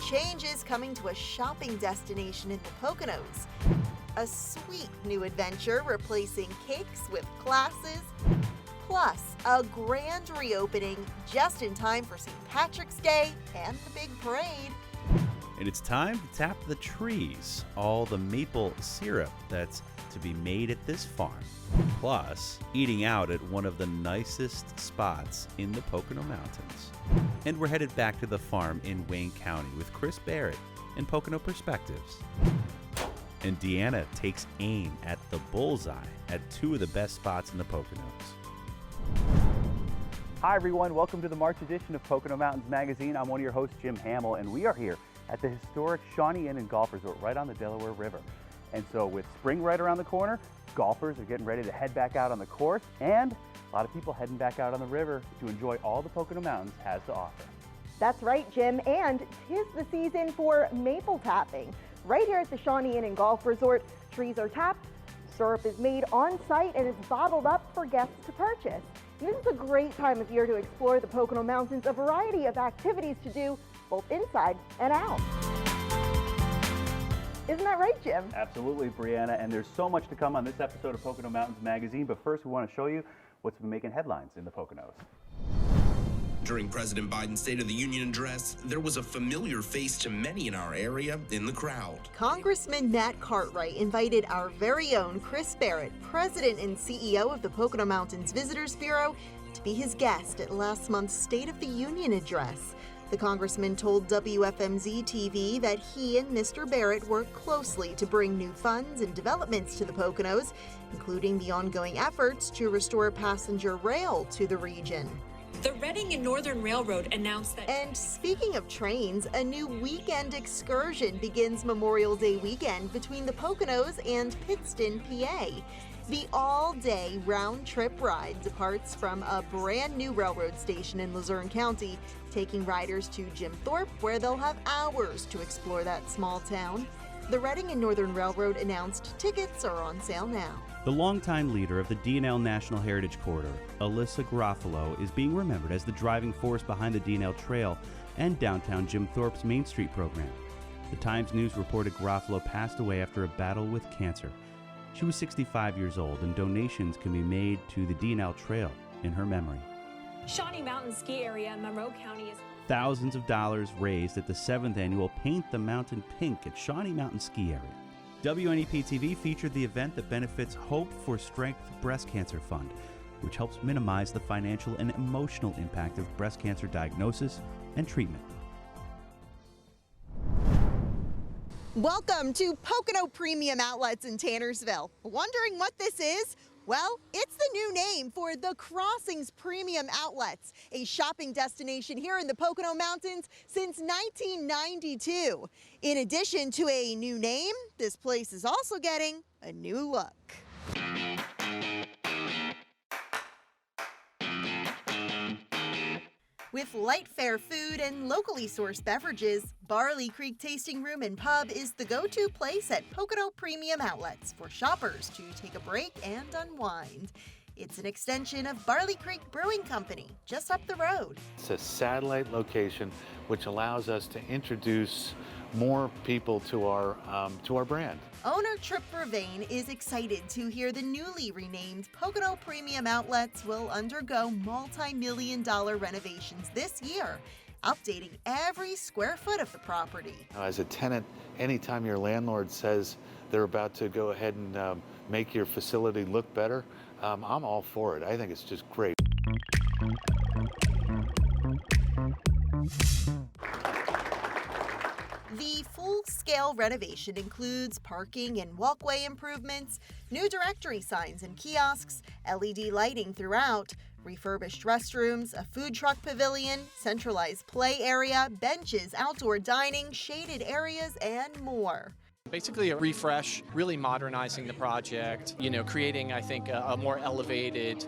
change is coming to a shopping destination in the Poconos. A sweet new adventure replacing cakes with classes, plus a grand reopening just in time for St. Patrick's Day and the big parade. And it's time to tap the trees, all the maple syrup that's to be made at this farm. Plus, eating out at one of the nicest spots in the Pocono Mountains. And we're headed back to the farm in Wayne County with Chris Barrett and Pocono Perspectives. And Deanna takes aim at the bullseye at two of the best spots in the Poconos. Hi everyone, welcome to the March edition of Pocono Mountains Magazine. I'm one of your hosts, Jim Hamill, and we are here at the historic Shawnee Inn and Golf Resort right on the Delaware River. And so with spring right around the corner, golfers are getting ready to head back out on the course, and a lot of people heading back out on the river to enjoy all the Pocono Mountains has to offer. That's right, Jim, and 'tis the season for maple tapping. Right here at the Shawnee Inn and Golf Resort, trees are tapped, syrup is made on site, and it's bottled up for guests to purchase. And this is a great time of year to explore the Pocono Mountains, a variety of activities to do both inside and out. Isn't that right, Jim? Absolutely, Brianna, and there's so much to come on this episode of Pocono Mountains Magazine, but first we want to show you what's been making headlines in the Poconos. During President Biden's State of the Union address, there was a familiar face to many in our area in the crowd. Congressman Matt Cartwright invited our very own Chris Barrett, President and CEO of the Pocono Mountains Visitors Bureau, to be his guest at last month's State of the Union address. The congressman told WFMZ TV that he and Mr. Barrett work closely to bring new funds and developments to the Poconos, including the ongoing efforts to restore passenger rail to the region. The Reading and Northern Railroad announced that... And speaking of trains, a new weekend excursion begins Memorial Day weekend between the Poconos and Pittston, PA. The all-day round-trip ride departs from a brand-new railroad station in Luzerne County, taking riders to Jim Thorpe, where they'll have hours to explore that small town. The Reading and Northern Railroad announced tickets are on sale now. The longtime leader of the D&L National Heritage Corridor, Alyssa Garofalo, is being remembered as the driving force behind the D&L Trail and downtown Jim Thorpe's Main Street program. The Times News reported Garofalo passed away after a battle with cancer. She was 65 years old, and donations can be made to the D&L Trail in her memory. Shawnee Mountain Ski Area in Monroe County is... Thousands of dollars raised at the 7th annual Paint the Mountain Pink at Shawnee Mountain Ski Area. WNEP-TV featured the event that benefits Hope for Strength Breast Cancer Fund, which helps minimize the financial and emotional impact of breast cancer diagnosis and treatment. Welcome to Pocono Premium Outlets in Tannersville. Wondering what this is? Well, it's the new name for the Crossings Premium Outlets, a shopping destination here in the Pocono Mountains since 1992. In addition to a new name, this place is also getting a new look. With light fare food and locally sourced beverages, Barley Creek Tasting Room and Pub is the go-to place at Pocono Premium Outlets for shoppers to take a break and unwind. It's an extension of Barley Creek Brewing Company, just up the road. It's a satellite location which allows us to introduce more people to our brand. Owner Trip Vervain is excited to hear the newly renamed Pocono Premium Outlets will undergo multi-million-dollar renovations this year, updating every square foot of the property. As a tenant, anytime your landlord says they're about to go ahead and make your facility look better, I'm all for it. I think it's just great. The full-scale renovation includes parking and walkway improvements, new directory signs and kiosks, LED lighting throughout, refurbished restrooms, a food truck pavilion, centralized play area, benches, outdoor dining, shaded areas, and more. Basically a refresh, really modernizing the project, creating, I think, a more elevated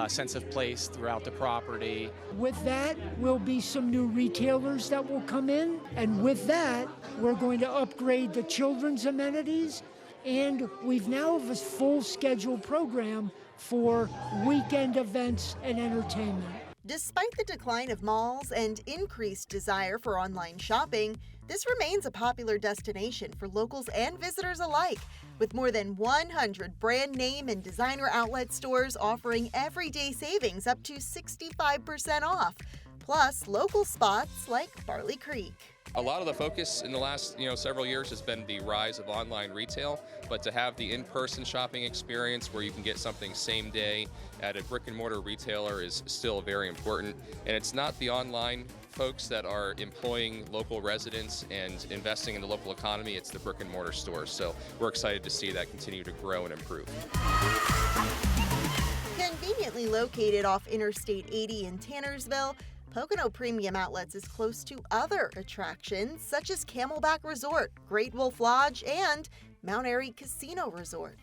sense of place throughout the property. With that will be some new retailers that will come in, and with that, we're going to upgrade the children's amenities, and we've now have a full schedule program for weekend events and entertainment. Despite the decline of malls and increased desire for online shopping, This remains a popular destination for locals and visitors alike, with more than 100 brand name and designer outlet stores offering everyday savings up to 65% off, plus local spots like Barley Creek. A lot of the focus in the last several years has been the rise of online retail, but to have the in-person shopping experience where you can get something same day at a brick and mortar retailer is still very important. And it's not the online folks that are employing local residents and investing in the local economy, it's the brick and mortar stores. So we're excited to see that continue to grow and improve. Conveniently located off Interstate 80 in Tannersville, Pocono Premium Outlets is close to other attractions such as Camelback Resort, Great Wolf Lodge, and Mount Airy Casino Resort.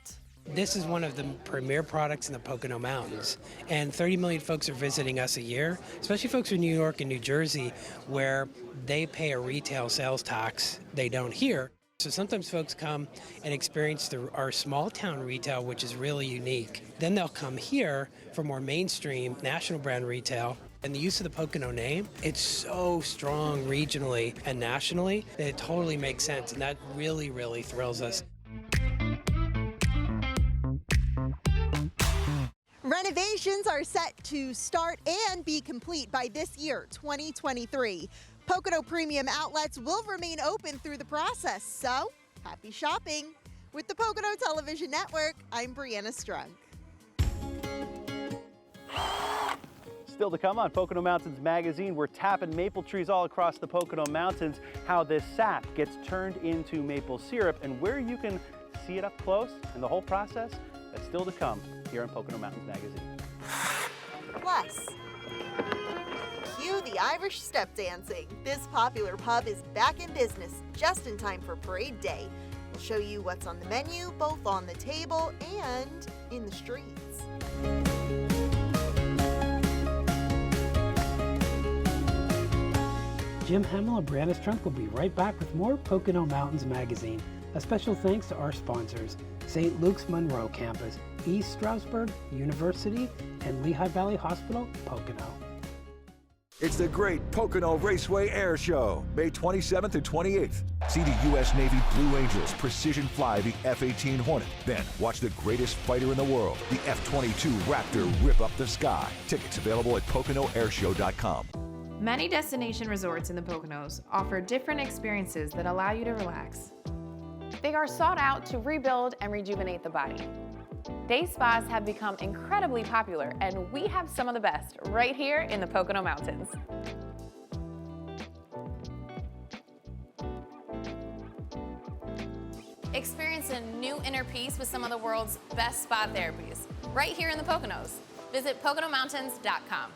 This is one of the premier products in the Pocono Mountains, and 30 million folks are visiting us a year, especially folks from New York and New Jersey, where they pay a retail sales tax they don't here. So sometimes folks come and experience our small town retail, which is really unique. Then they'll come here for more mainstream national brand retail. And the use of the Pocono name, it's so strong regionally and nationally that it totally makes sense, and that really, really thrills us. Renovations are set to start and be complete by this year, 2023. Pocono Premium Outlets will remain open through the process, so happy shopping. With the Pocono Television Network, I'm Brianna Strunk. Still to come on Pocono Mountains Magazine, we're tapping maple trees all across the Pocono Mountains, how this sap gets turned into maple syrup, and where you can see it up close and the whole process. That's still to come here on Pocono Mountains Magazine. Plus, cue the Irish step dancing. This popular pub is back in business just in time for parade day. We'll show you what's on the menu, both on the table and in the streets. Jim Hamill and Brianna Strunk will be right back with more Pocono Mountains Magazine. A special thanks to our sponsors, St. Luke's Monroe Campus, East Stroudsburg University, and Lehigh Valley Hospital, Pocono. It's the Great Pocono Raceway Air Show, May 27th and 28th. See the U.S. Navy Blue Angels precision fly the F-18 Hornet. Then watch the greatest fighter in the world, the F-22 Raptor, rip up the sky. Tickets available at PoconoAirshow.com. Many destination resorts in the Poconos offer different experiences that allow you to relax. They are sought out to rebuild and rejuvenate the body. Day spas have become incredibly popular, and we have some of the best right here in the Pocono Mountains. Experience a new inner peace with some of the world's best spa therapies right here in the Poconos. Visit PoconoMountains.com.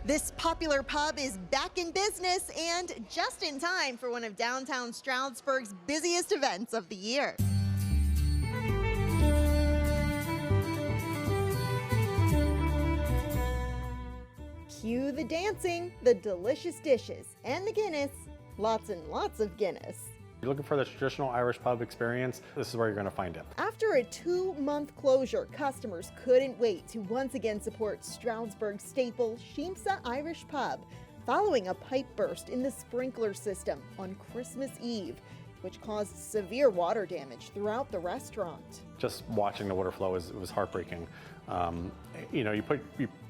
This popular pub is back in business and just in time for one of downtown Stroudsburg's busiest events of the year. Cue the dancing, the delicious dishes, and the Guinness. Lots and lots of Guinness. If you're looking for the traditional Irish pub experience, this is where you're going to find it. After a 2-month closure, customers couldn't wait to once again support Stroudsburg staple Sheemsa Irish Pub following a pipe burst in the sprinkler system on Christmas Eve, which caused severe water damage throughout the restaurant. Just watching the water flow was heartbreaking. You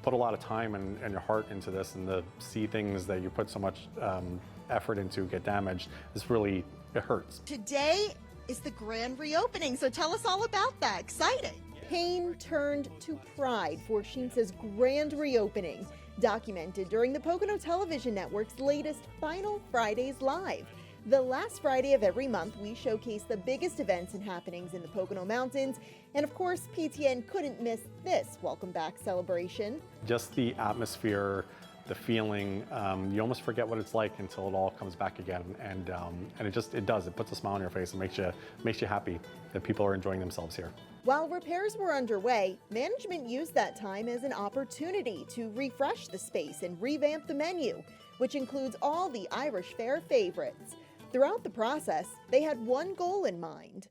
put a lot of time and your heart into this, and to see things that you put so much effort into get damaged, it hurts. Today is the grand reopening, so tell us all about that. Exciting. Pain turned to pride for Sheemsa's grand reopening, documented during the Pocono Television Network's latest Final Fridays Live. The last Friday of every month, we showcase the biggest events and happenings in the Pocono Mountains, and of course, PTN couldn't miss this Welcome Back celebration. Just the atmosphere, the feeling, you almost forget what it's like until it all comes back again, and it does. It puts a smile on your face and makes you happy that people are enjoying themselves here. While repairs were underway, management used that time as an opportunity to refresh the space and revamp the menu, which includes all the Irish fare favorites. Throughout the process, they had one goal in mind: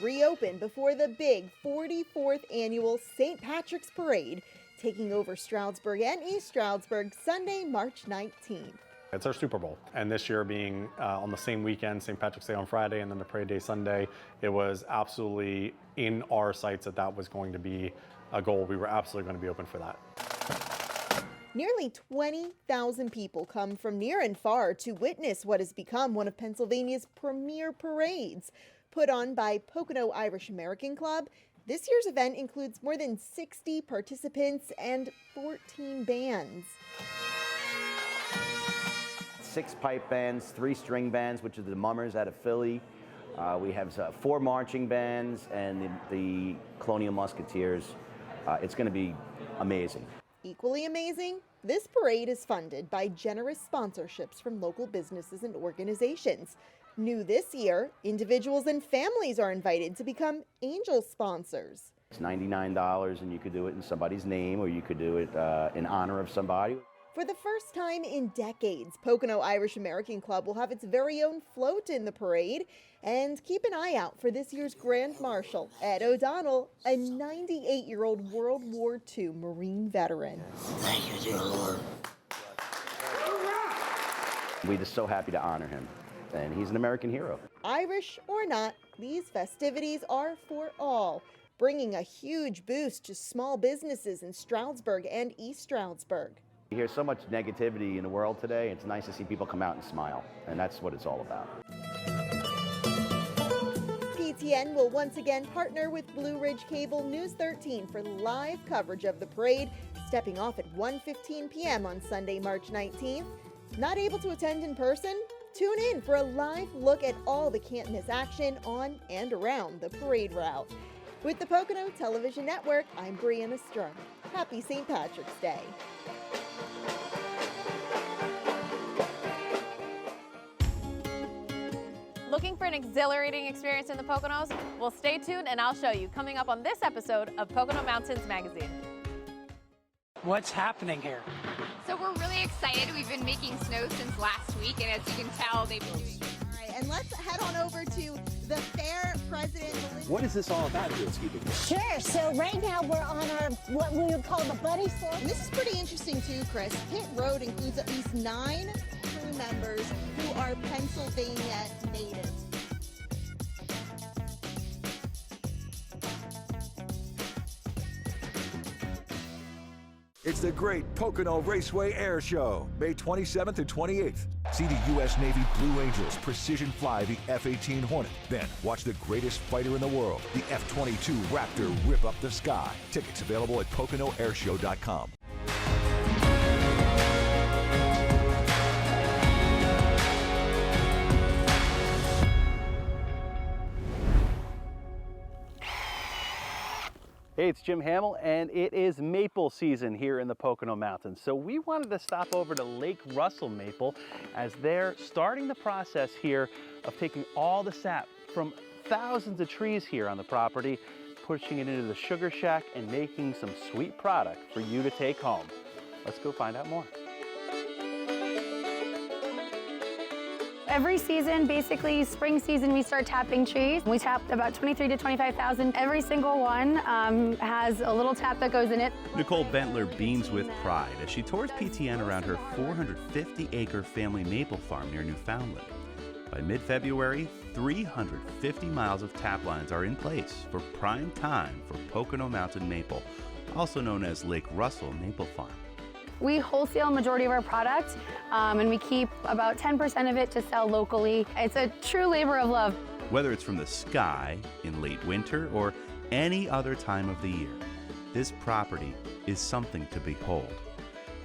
reopen before the big 44th annual St. Patrick's Parade, taking over Stroudsburg and East Stroudsburg Sunday, March 19th. It's our Super Bowl, and this year being on the same weekend, St. Patrick's Day on Friday and then the Parade Day Sunday, it was absolutely in our sights that that was going to be a goal. We were absolutely going to be open for that. Nearly 20,000 people come from near and far to witness what has become one of Pennsylvania's premier parades. Put on by Pocono Irish American Club, this year's event includes more than 60 participants and 14 bands. 6 pipe bands, 3 string bands, which are the Mummers out of Philly. We have 4 marching bands and the Colonial Musketeers. It's going to be amazing. Equally amazing, this parade is funded by generous sponsorships from local businesses and organizations. New this year, individuals and families are invited to become angel sponsors. It's $99 and you could do it in somebody's name or you could do it in honor of somebody. For the first time in decades, Pocono Irish American Club will have its very own float in the parade. And keep an eye out for this year's Grand Marshal, Ed O'Donnell, a 98-year-old World War II Marine veteran. Thank you, dear Lord. We're just so happy to honor him, and he's an American hero. Irish or not, these festivities are for all, bringing a huge boost to small businesses in Stroudsburg and East Stroudsburg. You hear so much negativity in the world today. It's nice to see people come out and smile, and that's what it's all about. PTN will once again partner with Blue Ridge Cable News 13 for live coverage of the parade, stepping off at 1:15 p.m. on Sunday, March 19th. Not able to attend in person? Tune in for a live look at all the can't-miss action on and around the parade route. With the Pocono Television Network, I'm Brianna Strum. Happy St. Patrick's Day. Looking for an exhilarating experience in the Poconos? Well, stay tuned and I'll show you, coming up on this episode of Pocono Mountains Magazine. What's happening here? So we're really excited. We've been making snow since last week, and as you can tell, they've been doing. All right, and let's head on over to the fair president. What is this all about here at Ski Big? Sure. So right now we're on our what we would call the buddy slope. And this is pretty interesting too, Chris. Pit Road includes at least 9 crew members who are Pennsylvania natives. It's the Great Pocono Raceway Air Show, May 27th and 28th. See the U.S. Navy Blue Angels precision fly the F-18 Hornet. Then watch the greatest fighter in the world, the F-22 Raptor, rip up the sky. Tickets available at PoconoAirshow.com. Hey, it's Jim Hamill, and it is maple season here in the Pocono Mountains. So we wanted to stop over to Lake Russell Maple as they're starting the process here of taking all the sap from thousands of trees here on the property, pushing it into the sugar shack and making some sweet product for you to take home. Let's go find out more. Every season, basically spring season, we start tapping trees. We tap about 23 to 25,000. Every single one has a little tap that goes in it. Nicole Bentler beams with pride as she tours PTN around her 450-acre family maple farm near Newfoundland. By mid-February, 350 miles of tap lines are in place for prime time for Pocono Mountain maple, also known as Lake Russell Maple Farm. We wholesale a majority of our product, and we keep about 10% of it to sell locally. It's a true labor of love. Whether it's from the sky in late winter or any other time of the year, this property is something to behold.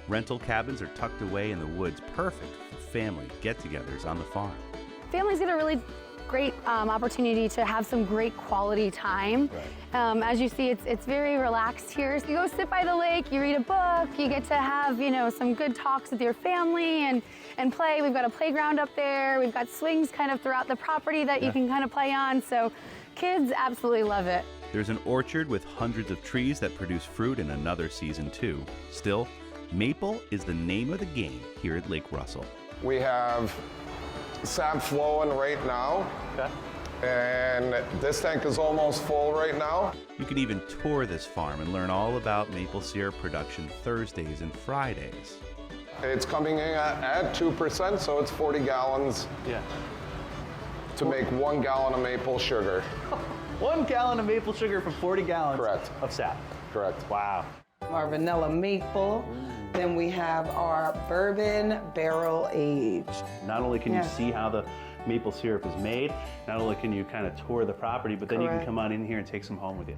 Rental cabins are tucked away in the woods, perfect for family get-togethers on the farm. Families get a really great opportunity to have some great quality time. Right. As you see, it's very relaxed here. So you go sit by the lake, you read a book, you get to have, some good talks with your family and play. We've got a playground up there. We've got swings kind of throughout the property that you can kind of play on. So kids absolutely love it. There's an orchard with hundreds of trees that produce fruit in another season too. Still, maple is the name of the game here at Lake Russell. We have sap flowing right now. Okay. And this tank is almost full right now. You can even tour this farm and learn all about maple syrup production Thursdays and Fridays. It's coming in at 2%, so it's 40 gallons to make 1 gallon of maple sugar. 1 gallon of maple sugar for 40 gallons of sap. Correct. Wow. Our vanilla maple. Then we have our bourbon barrel aged. Not only can you see how the maple syrup is made, not only can you kind of tour the property, but then you can come on in here and take some home with you.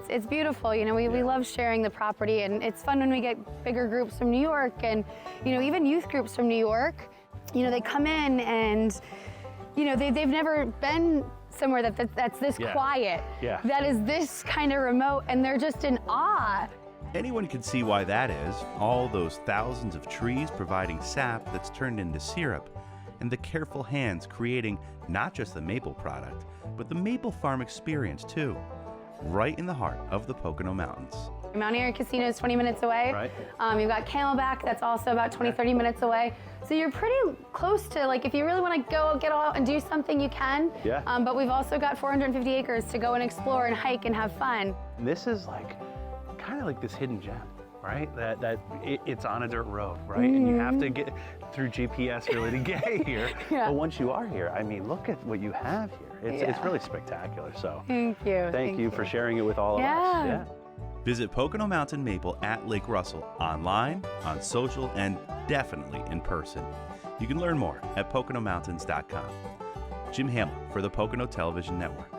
It's beautiful, you know, we love sharing the property, and it's fun when we get bigger groups from New York and, you know, even youth groups from New York. You know, they come in and, you know, they've never been somewhere that's this quiet, that is this kind of remote, and they're just in awe. Anyone can see why that is. All those thousands of trees providing sap that's turned into syrup, and the careful hands creating not just the maple product, but the maple farm experience too, right in the heart of the Pocono Mountains. Mount Airy Casino is 20 minutes away. You've got Camelback, that's also about 20-30 minutes away. So you're pretty close to, like, if you really want to go get out and do something, you can. But we've also got 450 acres to go and explore and hike and have fun. This is like, kind of like this hidden gem, right? It's on a dirt road, right? And you have to get through GPS really to get here. But once you are here, I mean, look at what you have here. It's really spectacular. So thank you. Thank you for sharing it with all of us. Visit Pocono Mountain Maple at Lake Russell online, on social, and definitely in person. You can learn more at PoconoMountains.com. Jim Hamill for the Pocono Television Network.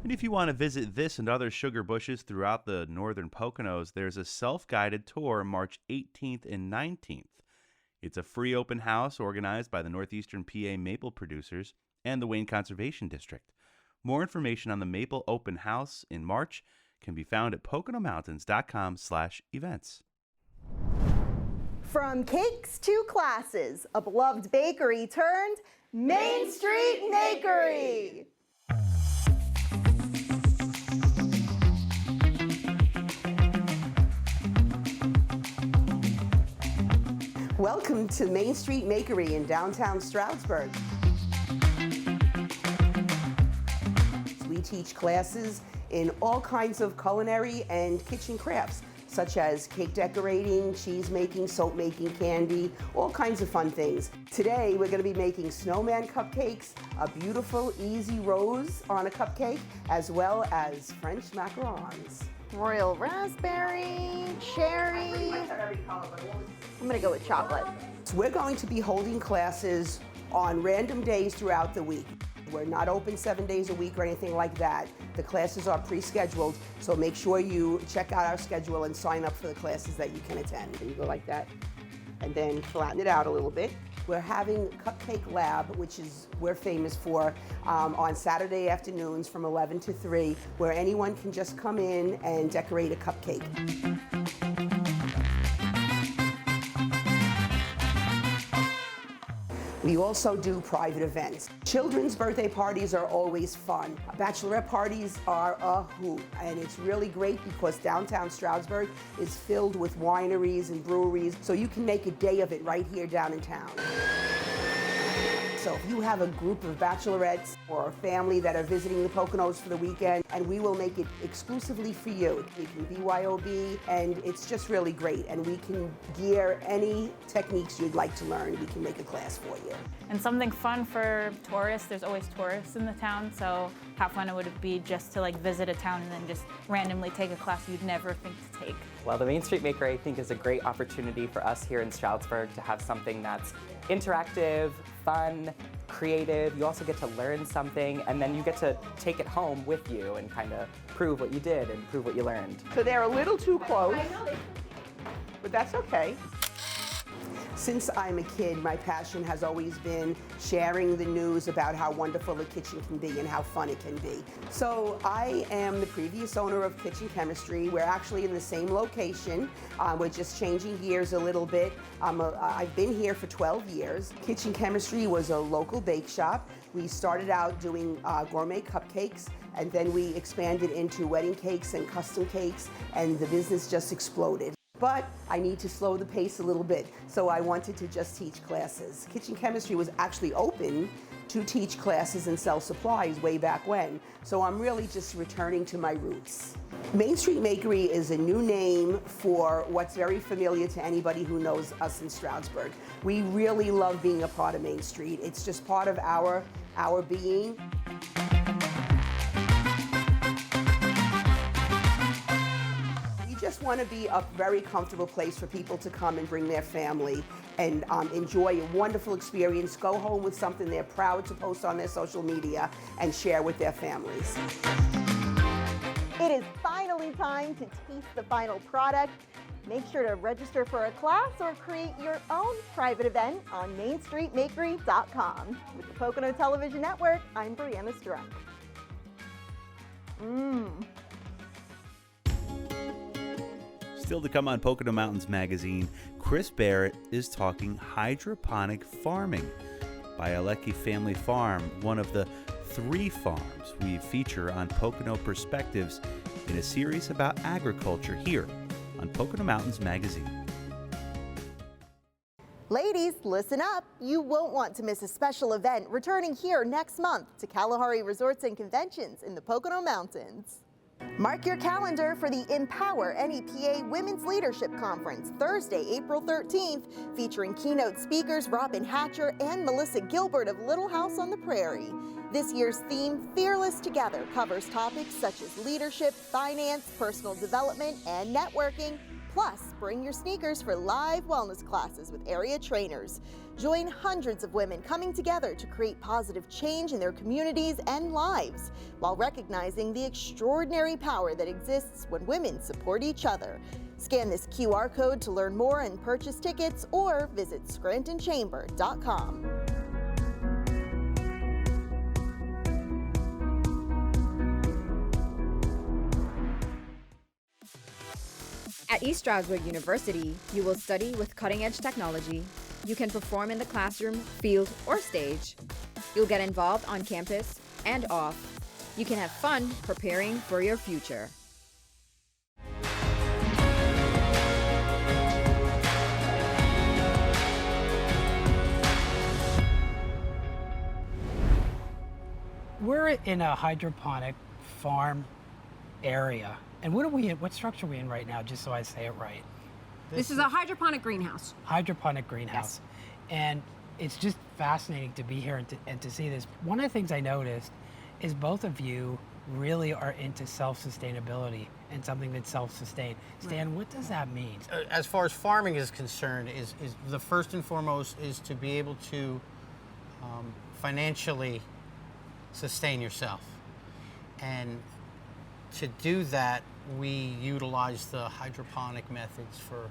And if you want to visit this and other sugar bushes throughout the northern Poconos, there's a self-guided tour March 18th and 19th. It's a free open house organized by the Northeastern PA maple producers and the Wayne Conservation District. More information on the Maple Open House in March can be found at PoconoMountains.com/events. From cakes to classes, a beloved bakery turned Main Street Makery. Welcome to Main Street Makery in downtown Stroudsburg. We teach classes in all kinds of culinary and kitchen crafts, such as cake decorating, cheese making, soap making, candy, all kinds of fun things. Today, we're going to be making snowman cupcakes, a beautiful, easy rose on a cupcake, as well as French macarons. Royal raspberry, cherry. I'm going to go with chocolate. So we're going to be holding classes on random days throughout the week. We're not open 7 days a week or anything like that. The classes are pre-scheduled, so make sure you check out our schedule and sign up for the classes that you can attend. And you go like that, and then flatten it out a little bit. We're having Cupcake Lab, which is we're famous for, on Saturday afternoons from 11 to 3, where anyone can just come in and decorate a cupcake. We also do private events. Children's birthday parties are always fun. Bachelorette parties are a hoot, and it's really great because downtown Stroudsburg is filled with wineries and breweries, so you can make a day of it right here down in town. So if you have a group of bachelorettes or a family that are visiting the Poconos for the weekend, and we will make it exclusively for you. We can BYOB, and it's just really great. And we can gear any techniques you'd like to learn. We can make a class for you. And something fun for tourists. There's always tourists in the town, so how fun it would be just to like visit a town and then just randomly take a class you'd never think to take. Well, the Main Street Maker, I think, is a great opportunity for us here in Stroudsburg to have something that's interactive, fun, creative. You also get to learn something, and then you get to take it home with you and kind of prove what you did and prove what you learned. So they're a little too close, but that's okay. Since I'm a kid, my passion has always been sharing the news about how wonderful the kitchen can be and how fun it can be. So I am the previous owner of Kitchen Chemistry. We're actually in the same location. We're just changing gears a little bit. I've been here for 12 years. Kitchen Chemistry was a local bake shop. We started out doing gourmet cupcakes, and then we expanded into wedding cakes and custom cakes, and the business just exploded. But I need to slow the pace a little bit, so I wanted to just teach classes. Kitchen chemistry was actually open to teach classes and sell supplies way back when, so I'm really just returning to my roots. Main Street Makery is a new name for what's very familiar to anybody who knows us in Stroudsburg. We really love being a part of Main Street. It's just part of our being. We just want to be a very comfortable place for people to come and bring their family and enjoy a wonderful experience, go home with something they're proud to post on their social media and share with their families. It is finally time to taste the final product. Make sure to register for a class or create your own private event on MainStreetMakery.com. With the Pocono Television Network, I'm Brianna Strunk. Still to come on Pocono Mountains Magazine, Chris Barrett is talking hydroponic farming. Bialecki Family Farm, one of the 3 farms we feature on Pocono Perspectives in a series about agriculture here on Pocono Mountains Magazine. Ladies, listen up. You won't want to miss a special event returning here next month to Kalahari Resorts and Conventions in the Pocono Mountains. Mark your calendar for the Empower NEPA Women's Leadership Conference, Thursday, April 13th, featuring keynote speakers Robin Hatcher and Melissa Gilbert of Little House on the Prairie. This year's theme, Fearless Together, covers topics such as leadership, finance, personal development, and networking. Plus, bring your sneakers for live wellness classes with area trainers. Join hundreds of women coming together to create positive change in their communities and lives, while recognizing the extraordinary power that exists when women support each other. Scan this QR code to learn more and purchase tickets, or visit ScrantonChamber.com. At East Stroudsburg University, you will study with cutting-edge technology. You can perform in the classroom, field, or stage. You'll get involved on campus and off. You can have fun preparing for your future. We're in a hydroponic farm area. And what structure are we in right now, just so I say it right? This is a hydroponic greenhouse. Hydroponic greenhouse. Yes. And it's just fascinating to be here and to see this. One of the things I noticed is both of you really are into self-sustainability and something that's self-sustained. Stan, what does that mean? As far as farming is concerned, is the first and foremost is to be able to financially sustain yourself. And to do that, we utilize the hydroponic methods for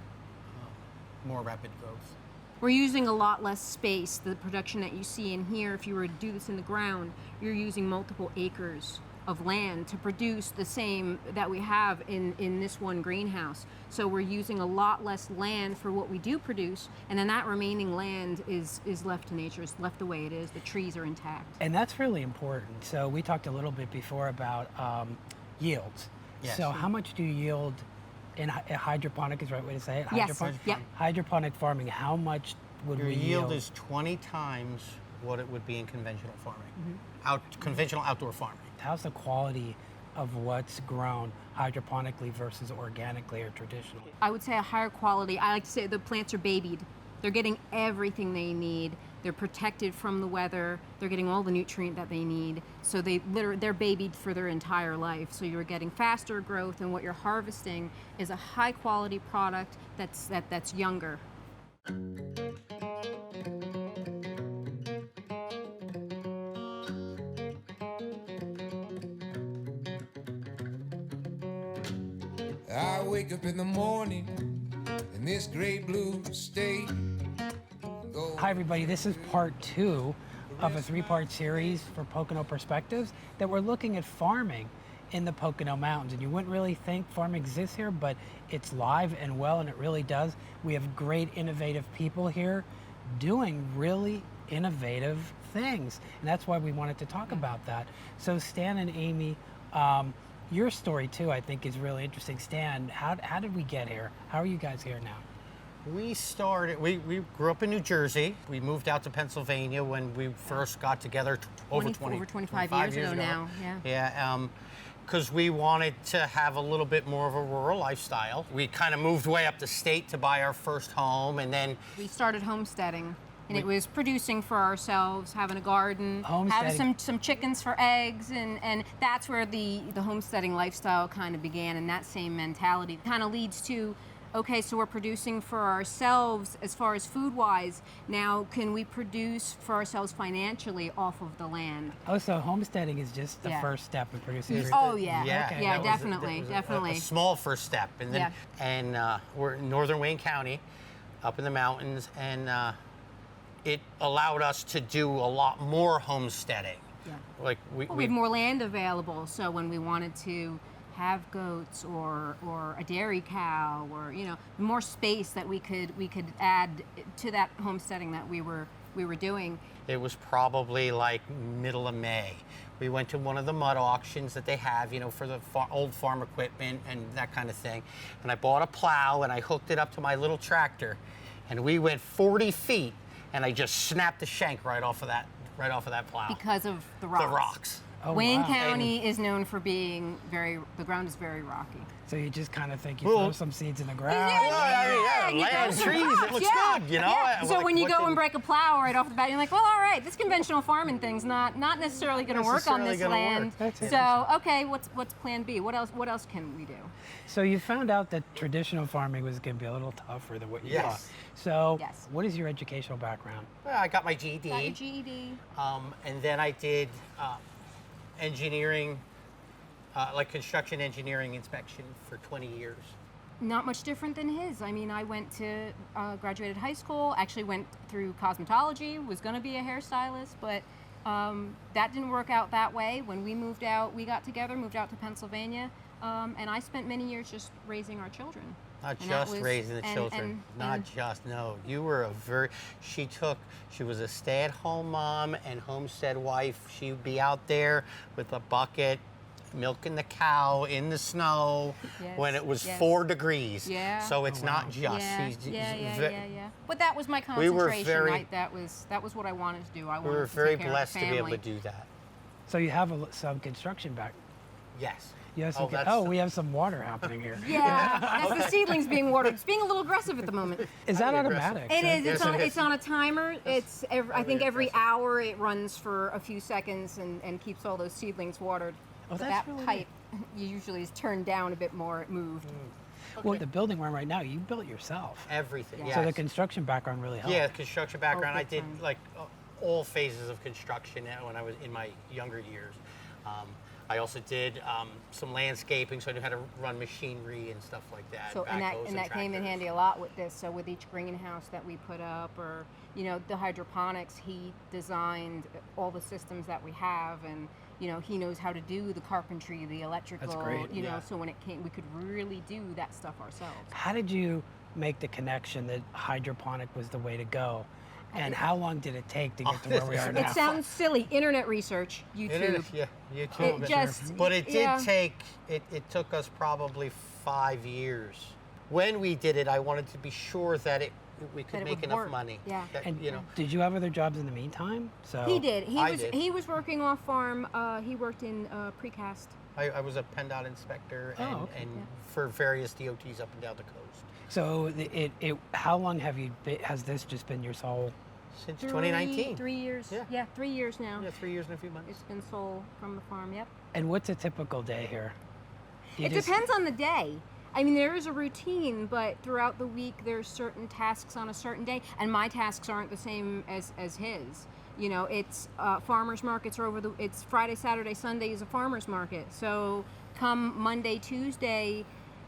more rapid growth. We're using a lot less space. The production that you see in here, if you were to do this in the ground, you're using multiple acres of land to produce the same that we have in this one greenhouse. So we're using a lot less land for what we do produce, and then that remaining land is left to nature. It's left the way it is. The trees are intact. And that's really important. So we talked a little bit before about yields. Yes. So how much do you yield in hydroponic is the right way to say it? Yes. Yep. Hydroponic farming, how much would Your we yield is 20 times what it would be in conventional farming, conventional outdoor farming. How's the quality of what's grown hydroponically versus organically or traditionally? I would say a higher quality. I like to say the plants are babied. They're getting everything they need. They're protected from the weather. They're getting all the nutrient that they need. So they're babied for their entire life. So you're getting faster growth, and what you're harvesting is a high quality product that's younger. I wake up in the morning in this great blue state. Hi everybody, this is part 2 of a 3-part series for Pocono Perspectives that we're looking at farming in the Pocono Mountains. And you wouldn't really think farming exists here, but it's live and well, and it really does. We have great innovative people here doing really innovative things. And that's why we wanted to talk about that. So Stan and Amy, Your story too, I think, is really interesting. Stan, how did we get here? How are you guys here now? We grew up in New Jersey. We moved out to Pennsylvania when we first got together over 25 years ago now. Yeah. Because we wanted to have a little bit more of a rural lifestyle. We kind of moved way up the state to buy our first home, and then we started homesteading. And it was producing for ourselves, having a garden, having some chickens for eggs, and that's where the homesteading lifestyle kind of began, and that same mentality kind of leads to, okay, so we're producing for ourselves as far as food-wise. Now, can we produce for ourselves financially off of the land? Oh, so homesteading is just the first step in producing food. Oh, yeah. Okay. Yeah, definitely. A small first step. And then, we're in northern Wayne County, up in the mountains, and it allowed us to do a lot more homesteading. Yeah. Like we have more land available, so when we wanted to have goats or a dairy cow, or more space that we could add to that homesteading that we were doing. It was probably like middle of May. We went to one of the mud auctions that they have, for the old farm equipment and that kind of thing. And I bought a plow and I hooked it up to my little tractor, and we went 40 feet, and I just snapped the shank right off of that plow. Because of the rocks. The rocks. Oh, Wayne wow. County is known for being the ground is very rocky. So you just kind of think you throw some seeds in the ground. Land trees, it looks good, Yeah. So Like, when you go and break a plow right off the bat, you're like, well, all right, this conventional farming thing's not necessarily going to work on this land. So okay, what's plan B? What else can we do? So you found out that traditional farming was going to be a little tougher than what you thought. So what is your educational background? Well, I got my GED. Got your GED. And then I did engineering, like construction engineering inspection for 20 years. Not much different than his. I mean, I went to, graduated high school, actually went through cosmetology, was going to be a hairstylist, but that didn't work out that way. When we moved out, moved out to Pennsylvania, and I spent many years just raising our children. Not just raising the children. No. You were she was a stay-at-home mom and homestead wife. She'd be out there with a bucket, milking the cow in the snow when it was 4 degrees. Yeah. So it's not just. Yeah. But that was my concentration, right? That was what I wanted to do. We were very blessed to be able to do that. So you have some construction back. Yes. You have some we have some water happening here. Yeah, that's the seedlings being watered. It's being a little aggressive at the moment. Is that automatic? It is. It's on a timer. I think every hour it runs for a few seconds and keeps all those seedlings watered. Oh, that's that really pipe usually is turned down a bit more. It moved. Okay. Well, the building we're in right now, you built yourself. Everything. So the construction background really helped. Yeah, construction background. I did like all phases of construction when I was in my younger years. I also did some landscaping, so I knew how to run machinery and stuff like that. So and that came in handy a lot with this. So with each greenhouse that we put up, or the hydroponics, he designed all the systems that we have, and he knows how to do the carpentry, the electrical. That's great. So when it came, we could really do that stuff ourselves. How did you make the connection that hydroponic was the way to go? And how long did it take to get to where we are now? It sounds silly. Internet research, YouTube. YouTube. But it did take, it took us probably 5 years. When we did it, I wanted to be sure that we could make enough money. Yeah. Did you have other jobs in the meantime? So he did. He was working off farm. He worked in precast. I was a PennDOT inspector and for various DOTs up and down the coast. So how long has this just been your sole? Since 2019. 3 years. Yeah, 3 years now. Yeah, 3 years and a few months. It's been sold from the farm, yep. And what's a typical day here? It depends on the day. I mean, there is a routine, but throughout the week, there's certain tasks on a certain day, and my tasks aren't the same as his. It's farmers markets are it's Friday, Saturday, Sunday is a farmers market. So come Monday, Tuesday,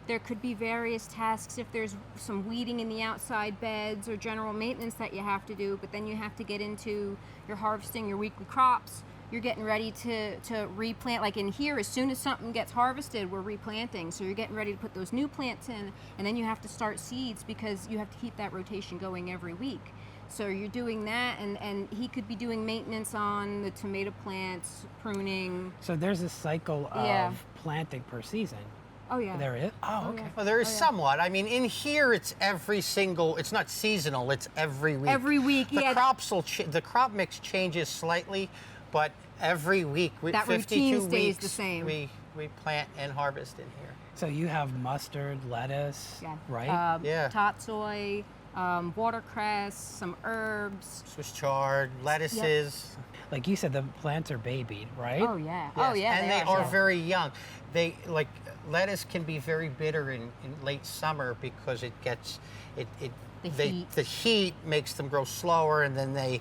there could be various tasks if there's some weeding in the outside beds or general maintenance that you have to do, but then you have to get into your harvesting your weekly crops. You're getting ready to replant. Like in here, as soon as something gets harvested, we're replanting. So you're getting ready to put those new plants in, and then you have to start seeds because you have to keep that rotation going every week. So you're doing that, and he could be doing maintenance on the tomato plants, pruning. So there's a cycle of planting per season. Oh yeah. There is? Oh, okay. Well, there is somewhat. I mean, in here, it's it's not seasonal, it's every week. Every week, the crops the crop mix changes slightly, but every week, that 52 routine stays weeks, the same. we plant and harvest in here. So you have mustard, lettuce, right? Tatsoi, watercress, some herbs. Swiss chard, lettuces. Yep. Like you said, the plants are babied, right? Oh yeah. Yes. Oh yeah. And they are very young. Lettuce can be very bitter in late summer because it gets the heat makes them grow slower, and then the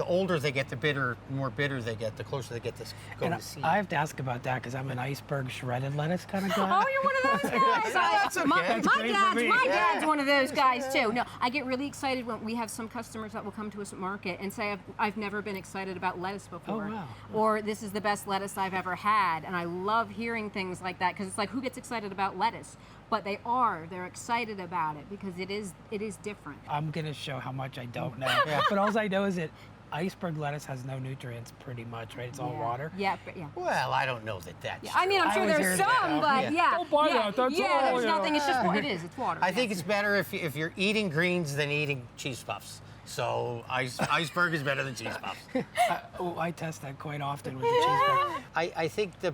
older they get, the more bitter they get, the closer they get to going to seed. I have to ask about that because I'm an iceberg shredded lettuce kind of guy. Oh, you're one of those guys. That's okay. My dad's one of those guys too. No, I get really excited when we have some customers that will come to us at market and say, I've never been excited about lettuce before. Oh, wow. Or this is the best lettuce I've ever had. And I love hearing things like that because it's like, who gets excited about lettuce? But they're excited about it because it is different. I'm gonna show how much I don't know. But all I know is that iceberg lettuce has no nutrients pretty much, right? It's all water. Yeah. Well, I don't know that's true. I mean, I'm sure there's some, but Don't buy that, that's all, there's you know. nothing. It's just it is. It's water. I think it's better if you're eating greens than eating cheese puffs. So iceberg is better than cheese puffs. I test that quite often with the cheeseburger. I think the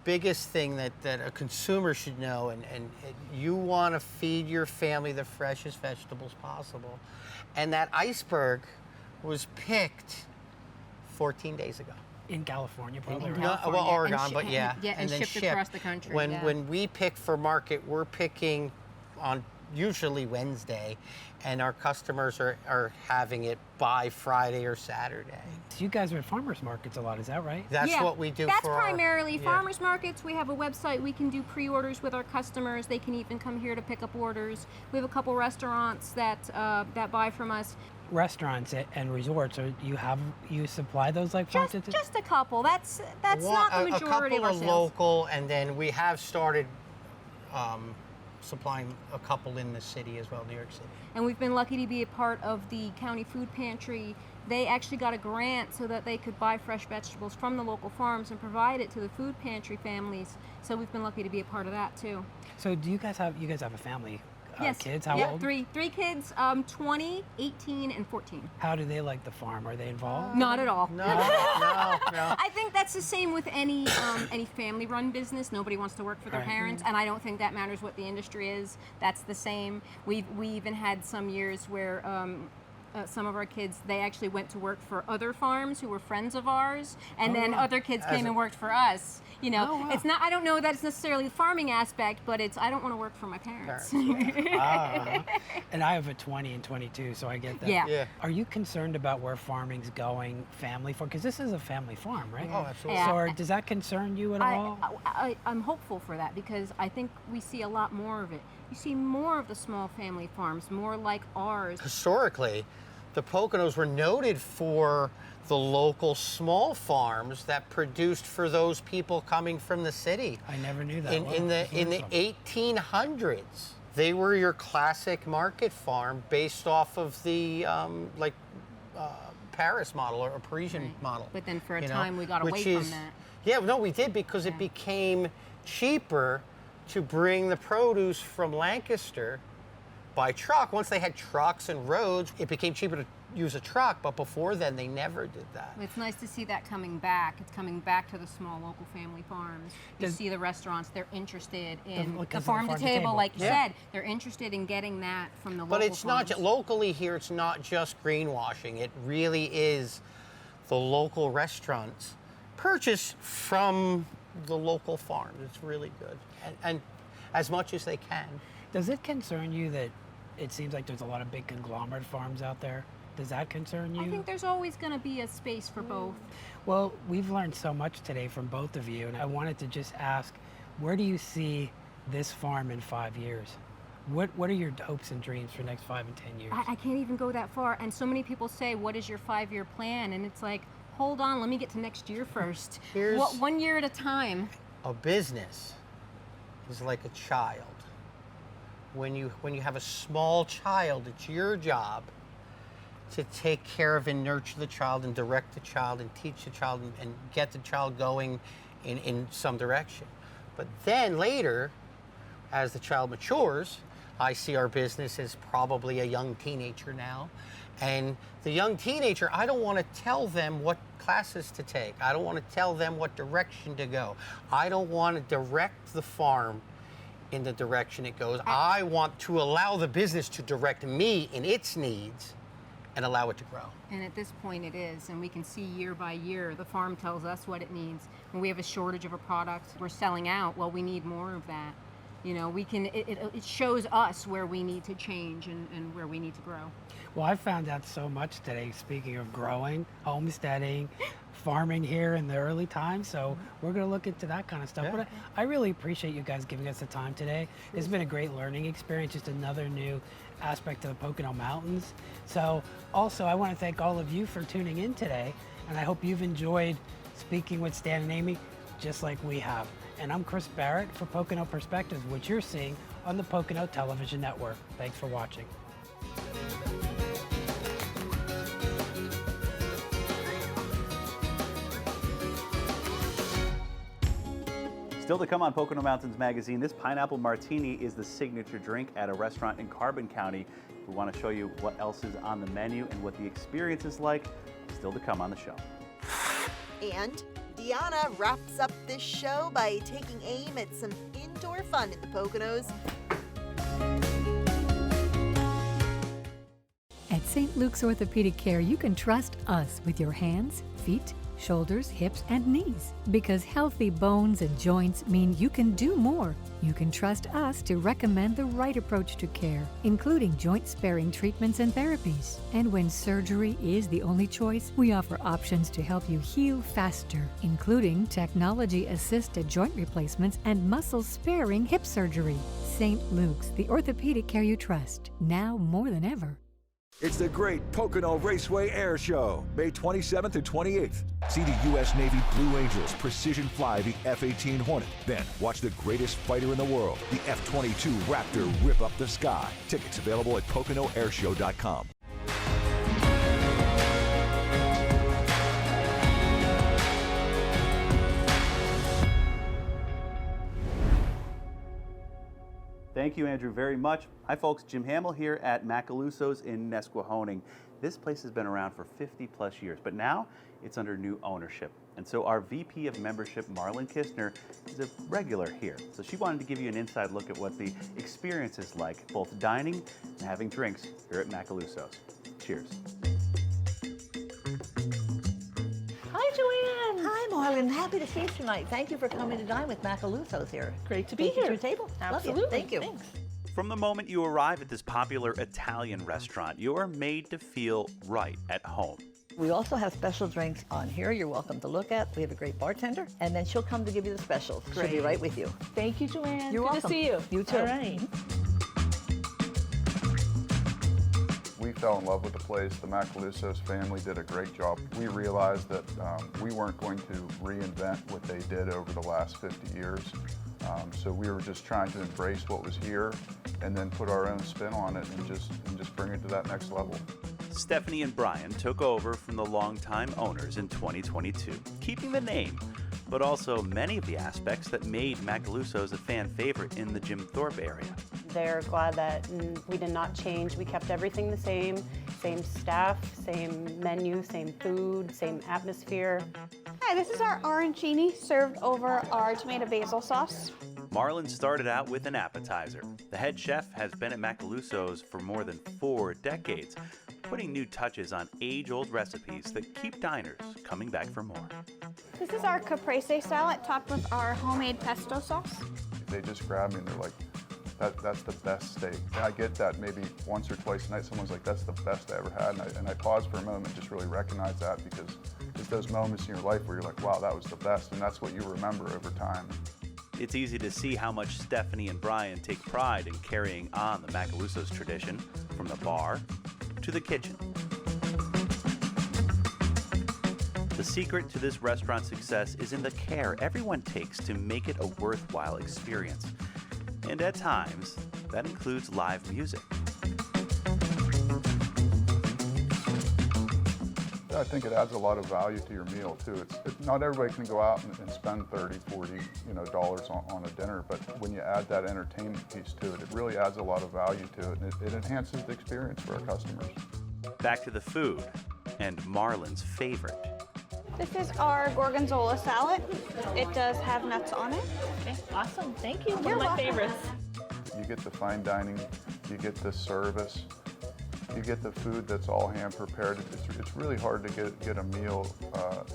biggest thing that a consumer should know, and you want to feed your family the freshest vegetables possible, and that iceberg was picked 14 days ago. In California, probably. Well, Oregon, but and then shipped across the country. When we pick for market, we're picking on usually Wednesday, and our customers are having it by Friday or Saturday. You guys are at farmers markets a lot, is that right? That's what we do. That's primarily farmers markets. We have a website. We can do pre-orders with our customers. They can even come here to pick up orders. We have a couple restaurants that buy from us. Restaurants and resorts, or you supply those like just a couple. That's not the majority of our sales. A couple are local, and then we have started supplying a couple in the city as well, New York City. And we've been lucky to be a part of the county food pantry. They actually got a grant so that they could buy fresh vegetables from the local farms and provide it to the food pantry families. So we've been lucky to be a part of that too. So do you guys have a family? Yes. Kids? How old? Three kids, 20, 18, and 14. How do they like the farm? Are they involved? Not at all. No. I think that's the same with any family-run business. Nobody wants to work for their parents, and I don't think that matters what the industry is. That's the same. We even had some years where some of our kids, they actually went to work for other farms who were friends of ours, and then other kids came and worked for us. You know, it's not. I don't know that it's necessarily the farming aspect, but it's I don't want to work for my parents. And I have a 20 and 22, so I get that. Yeah. Are you concerned about where farming's going, family farm? Because this is a family farm, right? Oh, absolutely. So does that concern you at all? I'm hopeful for that because I think we see a lot more of it. You see more of the small family farms, more like ours. Historically, the Poconos were noted for the local small farms that produced for those people coming from the city. I never knew that. In the 1800s, they were your classic market farm based off of the Paris model or Parisian model. But then for a time we got away from that. Yeah, no, we did because it became cheaper to bring the produce from Lancaster by truck. Once they had trucks and roads, it became cheaper to use a truck, but before then they never did that. It's nice to see that coming back. It's coming back to the small local family farms. You see the restaurants, they're interested in the farm to table, like you said. They're interested in getting that from the local But it's farms. not locally here, it's not just greenwashing. It really is the local restaurants purchase from the local farms. It's really good. And as much as they can. Does it concern you that it seems like there's a lot of big conglomerate farms out there? Does that concern you? I think there's always going to be a space for both. Well, we've learned so much today from both of you, and I wanted to just ask, where do you see this farm in 5 years? What are your hopes and dreams for the next 5 and 10 years? I can't even go that far. And so many people say, what is your 5-year plan? And it's like, hold on, let me get to next year first. Here's 1 year at a time. A business is like a child. When you have a small child, it's your job to take care of and nurture the child and direct the child and teach the child and get the child going in some direction. But then later, as the child matures, I see our business as probably a young teenager now. And the young teenager, I don't want to tell them what classes to take. I don't want to tell them what direction to go. I don't want to direct the farm in the direction it goes. I want to allow the business to direct me in its needs and allow it to grow. And at this point it is, and we can see year by year, the farm tells us what it needs. When we have a shortage of a product, we're selling out, well, we need more of that. You know, we can, it shows us where we need to change and where we need to grow. Well, I found out so much today, speaking of growing, homesteading, farming here in the early times, so we're going to look into that kind of stuff. Yeah. But I really appreciate you guys giving us the time today. It's been a great learning experience, just another new aspect of the Pocono Mountains. So also, I want to thank all of you for tuning in today, and I hope you've enjoyed speaking with Stan and Amy just like we have. And I'm Chris Barrett for Pocono Perspectives, which you're seeing on the Pocono Television Network. Thanks for watching. Still to come on Pocono Mountains Magazine, this pineapple martini is the signature drink at a restaurant in Carbon County. We want to show you what else is on the menu and what the experience is like. Still to come on the show. And Deanna wraps up this show by taking aim at some indoor fun in the Poconos. At St. Luke's Orthopedic Care, you can trust us with your hands, feet, shoulders, hips, and knees. Because healthy bones and joints mean you can do more. You can trust us to recommend the right approach to care, including joint-sparing treatments and therapies. And when surgery is the only choice, we offer options to help you heal faster, including technology-assisted joint replacements and muscle-sparing hip surgery. St. Luke's, the orthopedic care you trust, now more than ever. It's the Great Pocono Raceway Air Show, May 27th and 28th. See the U.S. Navy Blue Angels precision fly the F-18 Hornet. Then watch the greatest fighter in the world, the F-22 Raptor, rip up the sky. Tickets available at PoconoAirshow.com. Thank you, Andrew, very much. Hi, folks. Jim Hamill here at Macaluso's in Nesquehoning. This place has been around for 50-plus years, but now it's under new ownership. And so our VP of Membership, Marlon Kistner, is a regular here. So she wanted to give you an inside look at what the experience is like, both dining and having drinks here at Macaluso's. Cheers. Hi, Joanne. Hi, Marlon. Happy to see you tonight. Thank you for coming to dine with Macaluso's here. Great to be Take you here. to your table. Absolutely. Love you. Thank you. Thanks. From the moment you arrive at this popular Italian restaurant, you are made to feel right at home. We also have special drinks on here you're welcome to look at. We have a great bartender, and then she'll come to give you the specials. She'll be Great. right with you. Thank you, Joanne. You're Good welcome. to see you. You too. All right. We fell in love with the place. The Macaluso's family did a great job. We realized that we weren't going to reinvent what they did over the last 50 years. So we were just trying to embrace what was here and then put our own spin on it and just bring it to that next level. Stephanie and Brian took over from the longtime owners in 2022, keeping the name, but also many of the aspects that made Macaluso's a fan favorite in the Jim Thorpe area. They're glad that we did not change. We kept everything the same staff, same menu, same food, same atmosphere. Hi, this is our arancini served over our tomato basil sauce. Marlon started out with an appetizer. The head chef has been at Macaluso's for more than 4 decades, putting new touches on age-old recipes that keep diners coming back for more. This is our caprese salad topped with our homemade pesto sauce. They just grab me and they're like, that's the best steak. And I get that maybe once or twice a night, someone's like, that's the best I ever had. And I pause for a moment and just really recognize that, because it's those moments in your life where you're like, wow, that was the best. And that's what you remember over time. It's easy to see how much Stephanie and Brian take pride in carrying on the Macaluso's tradition, from the bar to the kitchen. The secret to this restaurant's success is in the care everyone takes to make it a worthwhile experience. And at times, that includes live music. I think it adds a lot of value to your meal too. Not everybody can go out and spend $30, $40 dollars on a dinner, but when you add that entertainment piece to it, it really adds a lot of value to it, and it enhances the experience for our customers. Back to the food and Marlon's favorite. This is our gorgonzola salad. It does have nuts on it. Okay, awesome. Thank you. One You're of my welcome. favorites. You get the fine dining, you get the service, you get the food that's all hand prepared. It's really hard to get a meal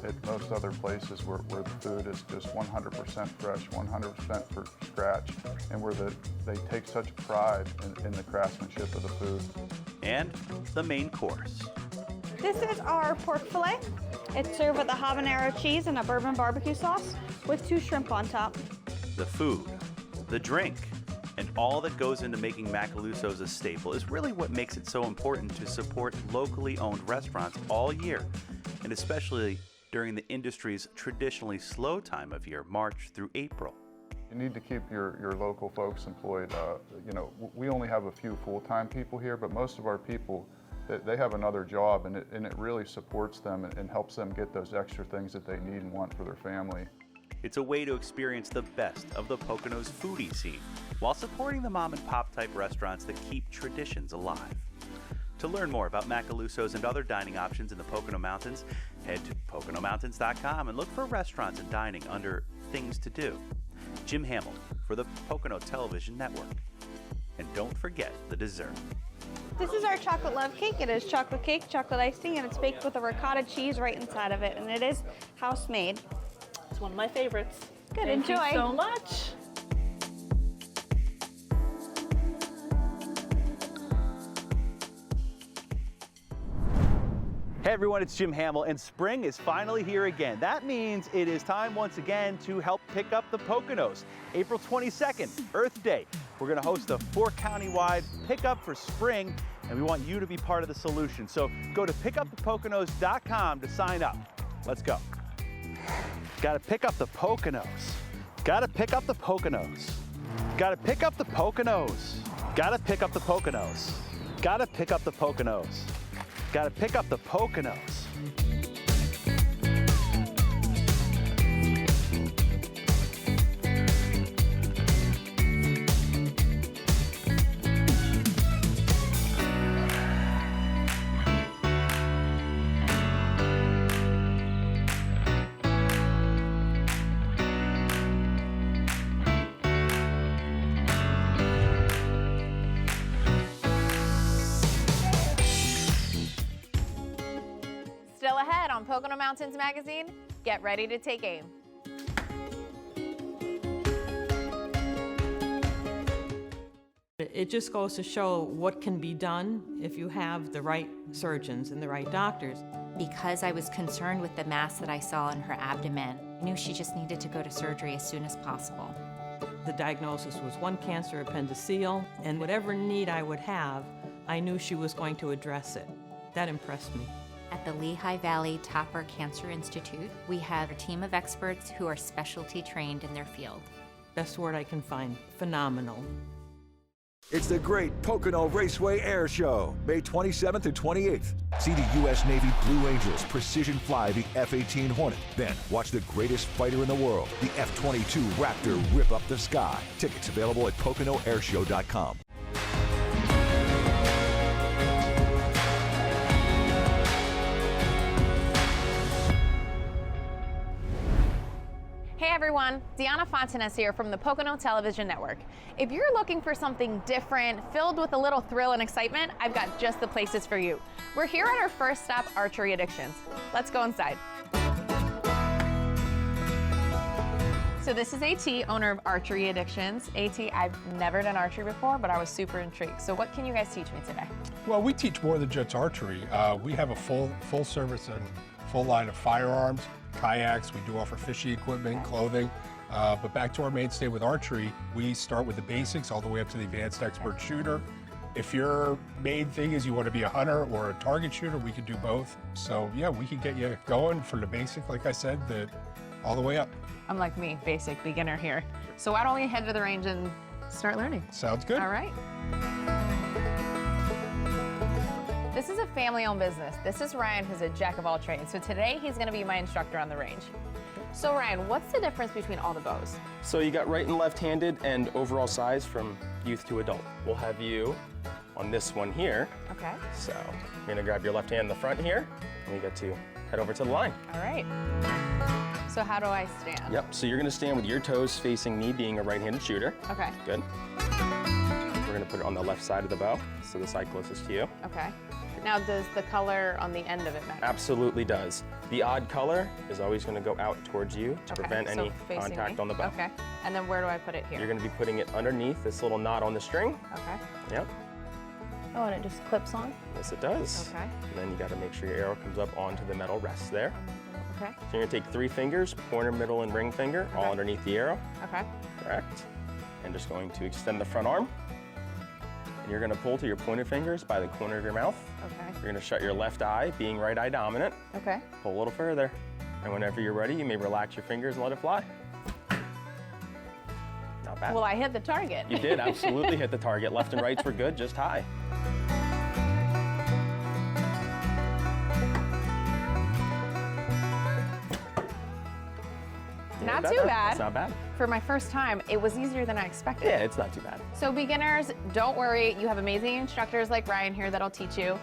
at most other places where the food is just 100% fresh, 100% from scratch, and where they take such pride in the craftsmanship of the food. And the main course. This is our pork fillet. It's served with a habanero cheese and a bourbon barbecue sauce with 2 shrimp on top. The food, the drink, and all that goes into making Macaluso's a staple is really what makes it so important to support locally owned restaurants all year, and especially during the industry's traditionally slow time of year, March through April. You need to keep your local folks employed. We only have a few full-time people here, but most of our people, they have another job, and it really supports them and helps them get those extra things that they need and want for their family. It's a way to experience the best of the Poconos foodie scene while supporting the mom and pop type restaurants that keep traditions alive. To learn more about Macaluso's and other dining options in the Pocono Mountains, head to PoconoMountains.com and look for restaurants and dining under Things to Do. Jim Hamill for the Pocono Television Network. And don't forget the dessert. This is our chocolate love cake. It is chocolate cake, chocolate icing, and it's baked with a ricotta cheese right inside of it, and it is house made. It's one of my favorites. Good, Thank enjoy. you so much. Hey everyone, it's Jim Hamill, and spring is finally here again. That means it is time once again to help pick up the Poconos. April 22nd, Earth Day. We're gonna host a 4-county-wide pickup for spring, and we want you to be part of the solution. So go to pickupthepoconos.com to sign up. Let's go. Gotta pick up the Poconos. Gotta pick up the Poconos. Gotta pick up the Poconos. Gotta pick up the Poconos. Gotta pick up the Poconos. Gotta pick up the Poconos. Still ahead on Pocono Mountains Magazine, get ready to take aim. It just goes to show what can be done if you have the right surgeons and the right doctors. Because I was concerned with the mass that I saw in her abdomen, I knew she just needed to go to surgery as soon as possible. The diagnosis was one cancer appendiceal, and whatever need I would have, I knew she was going to address it. That impressed me. At the Lehigh Valley Topper Cancer Institute, we have a team of experts who are specialty trained in their field. Best word I can find, phenomenal. It's the Great Pocono Raceway Air Show, May 27th and 28th. See the U.S. Navy Blue Angels precision fly the F-18 Hornet. Then watch the greatest fighter in the world, the F-22 Raptor, rip up the sky. Tickets available at PoconoAirshow.com. Hey everyone, Deanna Fontanez here from the Pocono Television Network. If you're looking for something different, filled with a little thrill and excitement, I've got just the places for you. We're here at our first stop, Archery Addictions. Let's go inside. So this is AT, owner of Archery Addictions. AT, I've never done archery before, but I was super intrigued. So what can you guys teach me today? Well, we teach more than just archery. We have a full service and full line of firearms, kayaks. We do offer fishing equipment, clothing. But back to our mainstay with archery, we start with the basics all the way up to the advanced expert shooter. If your main thing is you want to be a hunter or a target shooter, we can do both. So yeah, we can get you going from the basic, like I said, all the way up. I'm like me, basic beginner here. So why don't we head to the range and start learning? Sounds good. All right. This is a family-owned business. This is Ryan, who's a jack of all trades. So today he's gonna be my instructor on the range. So Ryan, what's the difference between all the bows? So you got right and left-handed and overall size from youth to adult. We'll have you on this one here. Okay. So you're gonna grab your left hand in the front here, and we get to head over to the line. All right. So how do I stand? Yep, so you're gonna stand with your toes facing me, being a right-handed shooter. Okay. Good. We're gonna put it on the left side of the bow, so the side closest to you. Okay. Now, does the color on the end of it matter? Absolutely does. The odd color is always gonna go out towards you to prevent so any facing contact me. on the bow. Okay. And then where do I put it here? You're gonna be putting it underneath this little knot on the string. Okay. Yep. Oh, and it just clips on? Yes, it does. Okay. And then you gotta make sure your arrow comes up onto the metal rest there. Okay. So you're gonna take 3 fingers, pointer, middle, and ring finger, all underneath the arrow. Okay. Correct. And just going to extend the front arm. And you're gonna pull to your pointer fingers by the corner of your mouth. Okay. You're gonna shut your left eye, being right eye dominant. Okay. Pull a little further. And whenever you're ready, you may relax your fingers and let it fly. Not bad. Well, I hit the target. You did absolutely hit the target. Left and rights were good, just high. Not too bad. It's not bad. For my first time, it was easier than I expected. Yeah, it's not too bad. So beginners, don't worry. You have amazing instructors like Ryan here that'll teach you.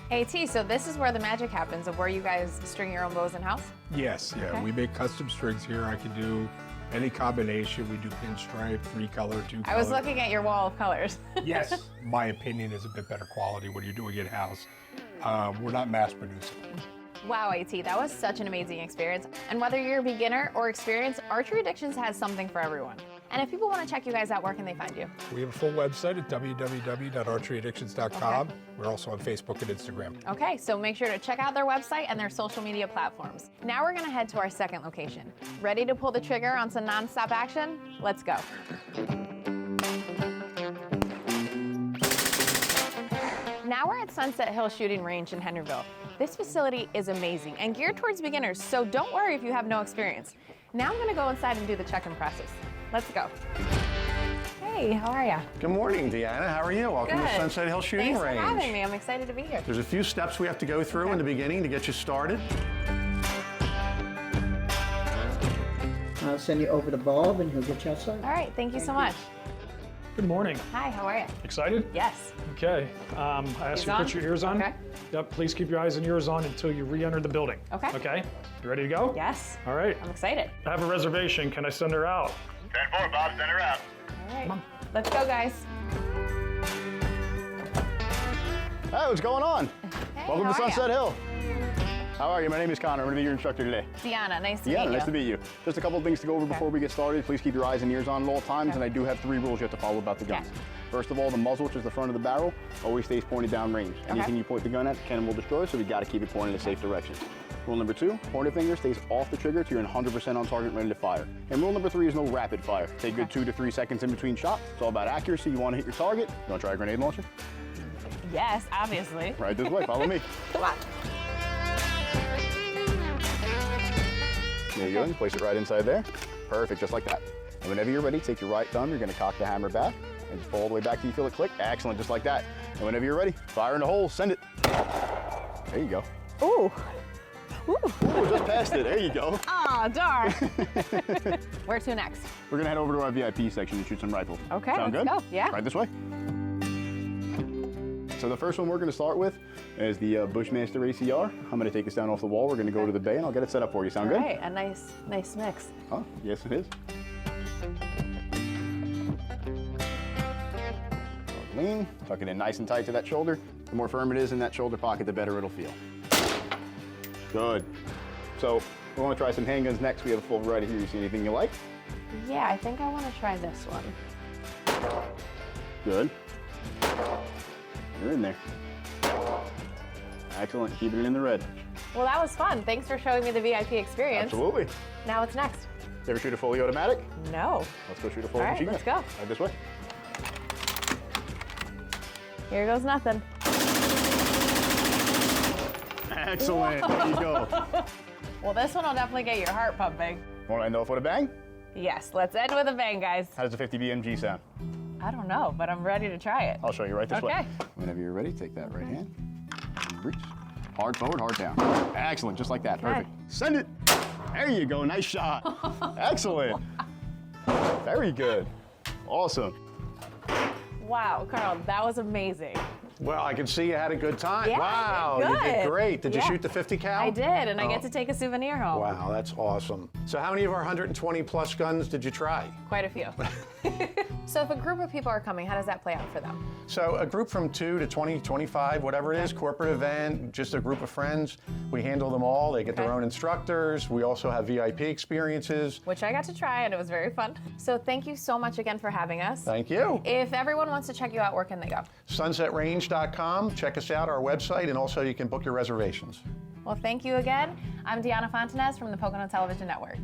AT, so this is where the magic happens of where you guys string your own bows in-house? Yes, yeah. Okay. We make custom strings here. I can do any combination. We do pinstripe, 3-color, 2-color. I was looking at your wall of colors. Yes, my opinion is a bit better quality when you're doing it in-house. We're not mass producing. Wow, AT, that was such an amazing experience. And whether you're a beginner or experienced, Archery Addictions has something for everyone. And if people want to check you guys out, where can they find you? We have a full website at www.archeryaddictions.com. Okay. We're also on Facebook and Instagram. Okay, so make sure to check out their website and their social media platforms. Now we're gonna head to our second location. Ready to pull the trigger on some non-stop action? Let's go. Now we're at Sunset Hill Shooting Range in Henryville. This facility is amazing and geared towards beginners, so don't worry if you have no experience. Now I'm gonna go inside and do the check-in process. Let's go. Hey, how are ya? Good morning, Deanna. How are you? Welcome Good. to Sunset Hill Shooting Thanks Range. for having me. I'm excited to be here. There's a few steps we have to go through in the beginning to get you started. I'll send you over to Bob and he'll get you outside. All right, thank you so much. Good morning. Hi, how are you? Excited? Yes. Okay. I asked you to put your ears on. Okay. Yep, please keep your eyes and ears on until you re-enter the building. Okay. Okay? You ready to go? Yes. All right. I'm excited. I have a reservation. Can I send her out? 10-4, Bob, send her out. All right. Let's go, guys. Hey, what's going on? Hey, Welcome how to are Sunset ya? Hill. How are you? My name is Connor. I'm going to be your instructor today. Deanna, nice to meet Yeah, you. nice to meet you. Just a couple of things to go over before we get started. Please keep your eyes and ears on at all times, and I do have 3 rules you have to follow about the guns. First of all, the muzzle, which is the front of the barrel, always stays pointed down range. Anything you point the gun at, the cannon will destroy, so we got to keep it pointed in a safe direction. Rule number 2, pointer finger stays off the trigger till you're 100% on target, ready to fire. And rule number 3 is no rapid fire. Take good 2 to 3 seconds in between shots. It's all about accuracy. You want to hit your target. You want to try a grenade launcher? Yes, obviously. Right this way. Follow me. Come on. There you go. You place it right inside there. Perfect, just like that. And whenever you're ready, take your right thumb. You're going to cock the hammer back and just pull all the way back till you feel it click. Excellent, just like that. And whenever you're ready, fire in the hole. Send it. There you go. Ooh. Ooh, just past it. There you go. Aw, darn. Where to next? We're going to head over to our VIP section and shoot some rifles. Okay, Sound let's good? go. Yeah. Right this way. So the first one we're going to start with is the Bushmaster ACR. I'm going to take this down off the wall. We're going to go to the bay and I'll get it set up for you. Sound good? All right, a nice mix. Oh, yes it is. Lean, tuck it in nice and tight to that shoulder. The more firm it is in that shoulder pocket, the better it'll feel. Good. So we want to try some handguns next. We have a full variety here. You see anything you like? Yeah, I think I want to try this one. Good. You're in there. Excellent, keeping it in the red. Well, that was fun. Thanks for showing me the VIP experience. Absolutely. Now what's next? You ever shoot a fully automatic? No. Let's go shoot a fully All right, machine let's gun. go. Right this way. Here goes nothing. Excellent, there you go. Well, this one will definitely get your heart pumping. Want to end off with a bang? Yes, let's end with a bang, guys. How does a 50 BMG sound? I don't know, but I'm ready to try it. I'll show you right this way. Okay. Whenever you're ready, take that right hand. And reach. Hard forward, hard down. Excellent, just like that. Okay. Perfect. Send it. There you go, nice shot. Excellent. Very good. Awesome. Wow, Carl, that was amazing. Well, I can see you had a good time. Yeah, Wow, I did you did good. great. Did you Yeah. shoot the 50 cal? I did, and I Oh. get to take a souvenir home. Wow, that's awesome. So how many of our 120 plus guns did you try? Quite a few. So if a group of people are coming, how does that play out for them? So a group from 2 to 20, 25, whatever it is, corporate event, just a group of friends, we handle them all. They get their own instructors. We also have VIP experiences. Which I got to try, and it was very fun. So thank you so much again for having us. Thank you. If everyone wants to check you out, where can they go? SunsetRange.com. Check us out, our website, and also you can book your reservations. Well, thank you again. I'm Deanna Fontanez from the Pocono Television Network.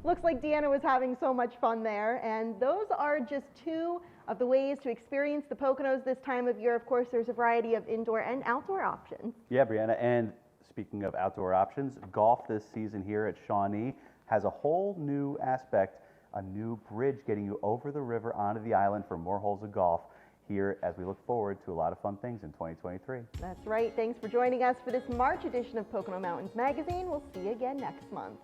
Looks like Deanna was having so much fun there, and those are just two of the ways to experience the Poconos this time of year. Of course, there's a variety of indoor and outdoor options. Yeah, Brianna, and speaking of outdoor options, golf this season here at Shawnee has a whole new aspect, a new bridge getting you over the river onto the island for more holes of golf here as we look forward to a lot of fun things in 2023. That's right. Thanks for joining us for this March edition of Pocono Mountains Magazine. We'll see you again next month.